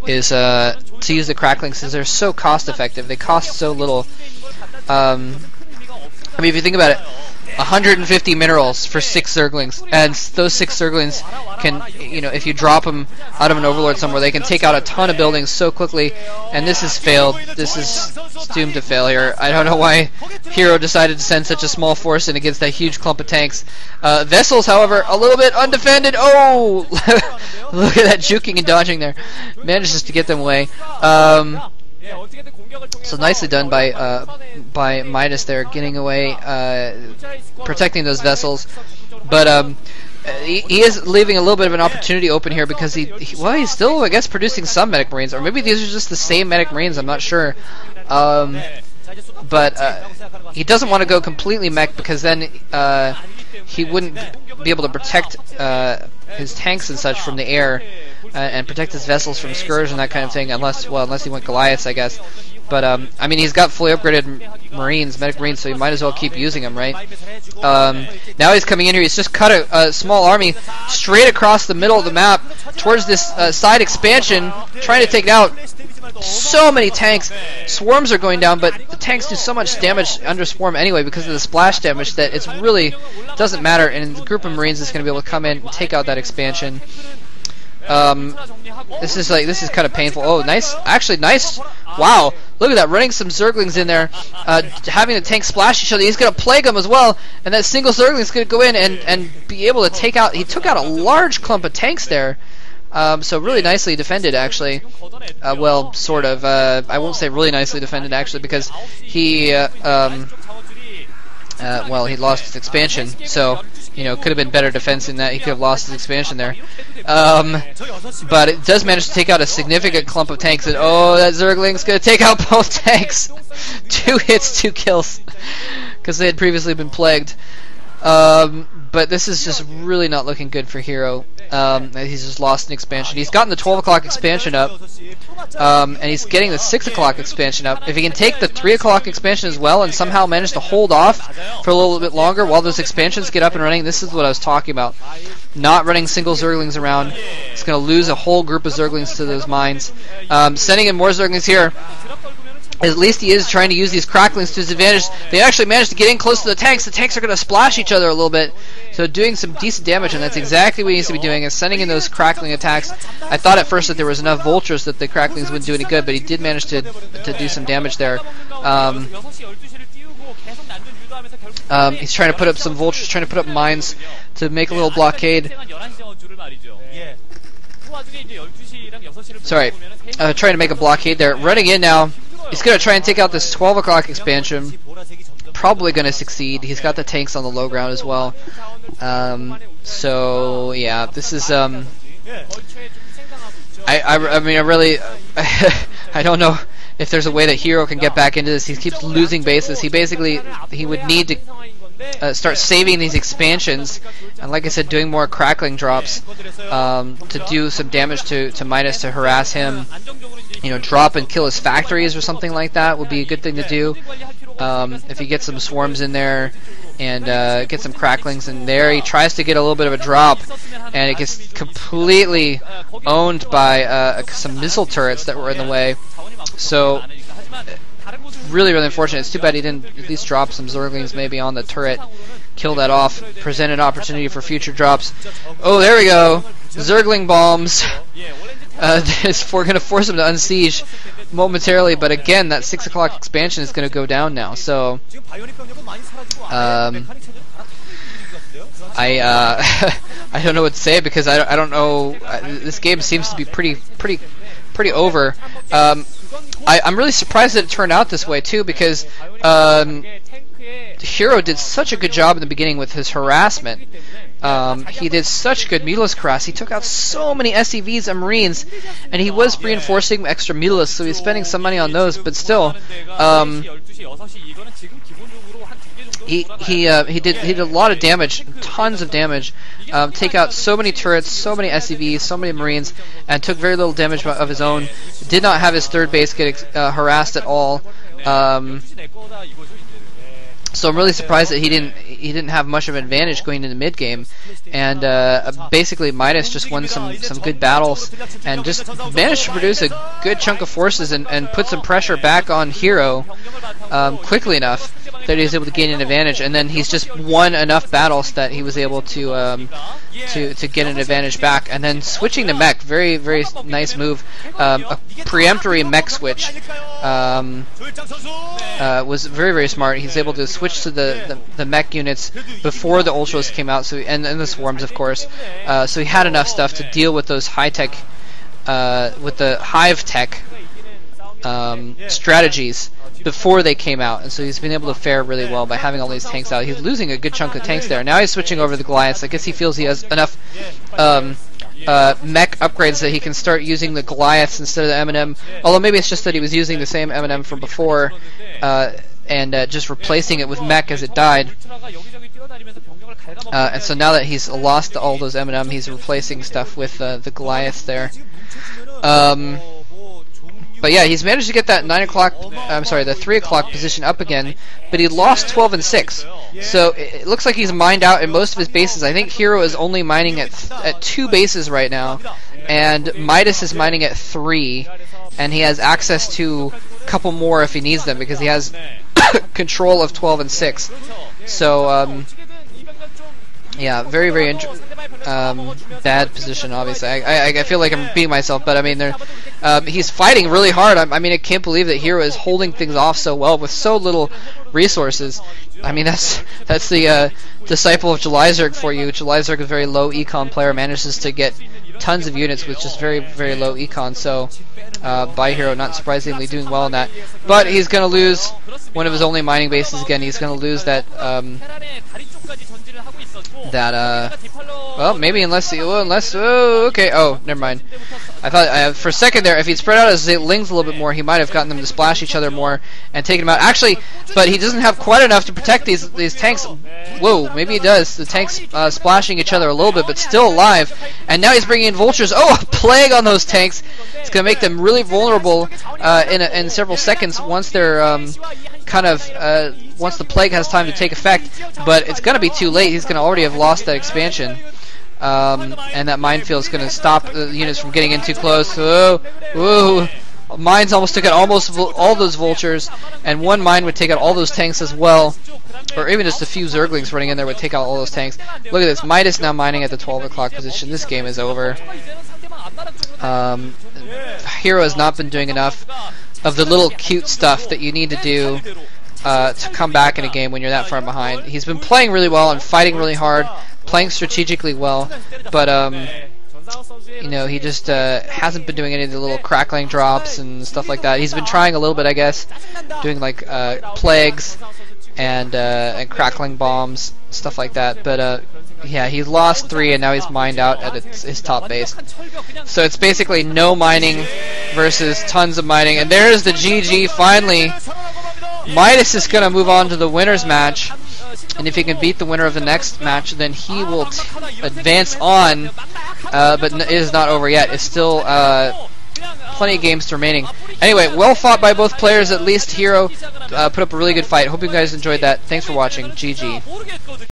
is to use the cracklings because they're so cost effective. They cost so little. I mean, if you think about it, 150 minerals for 6 Zerglings, and those 6 Zerglings can, you know, if you drop them out of an Overlord somewhere, they can take out a ton of buildings so quickly, and this has failed. This is doomed to failure. I don't know why hero decided to send such a small force in against that huge clump of tanks. Vessels, however, a little bit undefended. Oh! Look at that juking and dodging there. Manages to get them away. So nicely done by Midas there, getting away, protecting those vessels. But he is leaving a little bit of an opportunity open here because he's still, I guess, producing some Medic Marines, or maybe these are just the same Medic Marines. I'm not sure. But he doesn't want to go completely mech because then he wouldn't be able to protect his tanks and such from the air. And protect his vessels from Scourge and that kind of thing, unless he went Goliaths, I guess. But I mean, he's got fully upgraded Marines, Medic Marines, so he might as well keep using them, right? Now he's coming in here. He's just cut a small army straight across the middle of the map towards this side expansion, trying to take it out. So many tanks. Swarms are going down, but the tanks do so much damage under Swarm anyway because of the splash damage that it's really doesn't matter. And the group of Marines is going to be able to come in and take out that expansion. This is kind of painful. Oh, nice. Actually, nice. Wow. Look at that. Running some Zerglings in there. Having the tanks splash each other. He's going to plague them as well. And that single Zergling is going to go in and be able to take out... He took out a large clump of tanks there. So really nicely defended, actually. Well, sort of. I won't say really nicely defended, actually, because he... well, he lost his expansion, so... You know, could have been better defense in that. He could have lost his expansion there. But it does manage to take out a significant clump of tanks. And oh, that Zergling's going to take out both tanks. 2 hits, 2 kills. Because they had previously been plagued. But this is just really not looking good for hero. He's just lost an expansion. He's gotten the 12 o'clock expansion up. And he's getting the 6 o'clock expansion up. If he can take the 3 o'clock expansion as well and somehow manage to hold off for a little bit longer while those expansions get up and running, this is what I was talking about. Not running single Zerglings around. He's going to lose a whole group of Zerglings to those mines. Sending in more Zerglings here. At least he is trying to use these cracklings to his advantage. They actually managed to get in close to the tanks. The tanks are going to splash each other a little bit. So doing some decent damage, and that's exactly what he needs to be doing, is sending in those crackling attacks. I thought at first that there was enough vultures that the cracklings wouldn't do any good, but he did manage to do some damage there. He's trying to put up some vultures, trying to put up mines to make a little blockade. Sorry, trying to make a blockade there. Running in now. He's going to try and take out this 12 o'clock expansion. Probably going to succeed. He's got the tanks on the low ground as well. So, yeah, this is... I mean, I really... I don't know if there's a way that hero can get back into this. He keeps losing bases. He would need to start saving these expansions. And like I said, doing more crackling drops to do some damage to Midas, to harass him. You know, drop and kill his factories or something like that would be a good thing to do. If he gets some swarms in there and get some cracklings in there, he tries to get a little bit of a drop, and it gets completely owned by some missile turrets that were in the way. So, really, really unfortunate. It's too bad he didn't at least drop some Zerglings maybe on the turret, kill that off, present an opportunity for future drops. Oh, there we go. Zergling bombs. We're going to force him to unsiege momentarily, but again, that 6 o'clock expansion is going to go down now. So, I don't know what to say because I don't know. This game seems to be pretty over. I'm really surprised that it turned out this way too, because hero did such a good job in the beginning with his harassment. He did such good Midas harass. He took out so many SCVs and Marines, and he was reinforcing extra Midas, so he's spending some money on those. But still, he did a lot of damage, tons of damage. Take out so many turrets, so many SCVs, so many Marines, and took very little damage of his own. Did not have his third base get harassed at all. So I'm really surprised that he didn't have much of an advantage going into mid game, and basically Midas just won some good battles and just managed to produce a good chunk of forces and put some pressure back on Hero quickly enough that he was able to gain an advantage, and then he's just won enough battles that he was able to get an advantage back, and then switching to mech, very nice move, a preemptory mech switch. Was very smart. He's able to switch to the mech units before the ultras came out, so and the swarms, of course. So he had enough stuff to deal with those high tech, with the hive tech strategies before they came out, and so he's been able to fare really well by having all these tanks out. He's losing a good chunk of tanks there. Now he's switching over to the Goliaths. I guess he feels he has enough mech upgrades that he can start using the Goliaths instead of the M&M. Although maybe it's just that he was using the same M&M from before and just replacing it with mech as it died. And so now that he's lost all those M&M, he's replacing stuff with the Goliaths there. But yeah, he's managed to get that 9 o'clock, I'm sorry, the 3 o'clock position up again, but he lost 12 and 6. So it looks like he's mined out in most of his bases. I think Hero is only mining at 2 bases right now, and Midas is mining at 3, and he has access to a couple more if he needs them, because he has control of 12 and 6. So, yeah, very bad position, obviously. I feel like I'm beating myself, but I mean, he's fighting really hard. I mean, I can't believe that HERO is holding things off so well with so little resources. I mean, that's the disciple of July Zerg for you. July Zerg, a very low econ player, manages to get tons of units with just very low econ. So, by.herO, not surprisingly, doing well in that. But he's going to lose one of his only mining bases again. He's going to lose that. Well, maybe unless okay, oh, never mind. I thought for a second there, if he'd spread out his lings a little bit more, he might have gotten them to splash each other more and taken them out. Actually, but he doesn't have quite enough to protect these tanks. Whoa, maybe he does. The tanks splashing each other a little bit, but still alive. And now he's bringing in vultures. Oh, a plague on those tanks! It's going to make them really vulnerable in several seconds once they're once the plague has time to take effect. But it's going to be too late. He's going to already have lost that expansion. And that minefield is going to stop the units from getting in too close. Whoa! Mines almost took out all those vultures, and one mine would take out all those tanks as well. Or even just a few Zerglings running in there would take out all those tanks. Look at this. Midas now mining at the 12 o'clock position. This game is over. HERO has not been doing enough of the little cute stuff that you need to do to come back in a game when you're that far behind. He's been playing really well and fighting really hard, playing strategically well, but you know, he just hasn't been doing any of the little crackling drops and stuff like that. He's been trying a little bit, I guess, doing like plagues and crackling bombs, stuff like that. But yeah, he's lost 3 and now he's mined out at his top base. So it's basically no mining versus tons of mining. And there's the GG finally. Midas is going to move on to the winner's match. And if he can beat the winner of the next match, then he will advance on. But it is not over yet. It's still plenty of games remaining. Anyway, well fought by both players. At least HERO put up a really good fight. Hope you guys enjoyed that. Thanks for watching. GG.